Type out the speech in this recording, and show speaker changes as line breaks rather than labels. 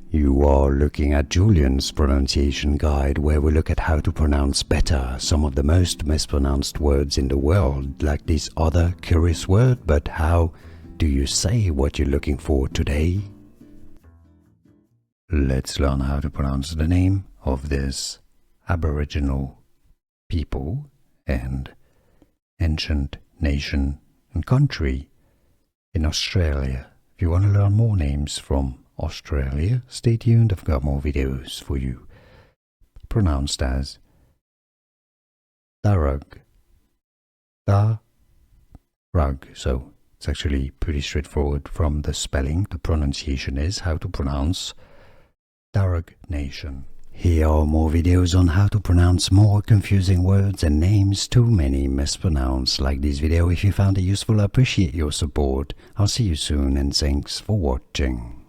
You are looking at Julian's pronunciation guide, where we look at how to pronounce better some of the most mispronounced words in the world, like this other curious word. But how do you say what you're looking for today? Let's learn how to pronounce the name of this Aboriginal people and ancient nation and country in Australia. If you want to learn more names from Australia, stay tuned, I've got more videos for you. Pronounced as Dahrug. Dahrug. So it's actually pretty straightforward from the spelling. The pronunciation is how to pronounce Dahrug Nation. Here are more videos on how to pronounce more confusing words and names too many mispronounced. Like this video if you found it useful. I appreciate your support. I'll see you soon and thanks for watching.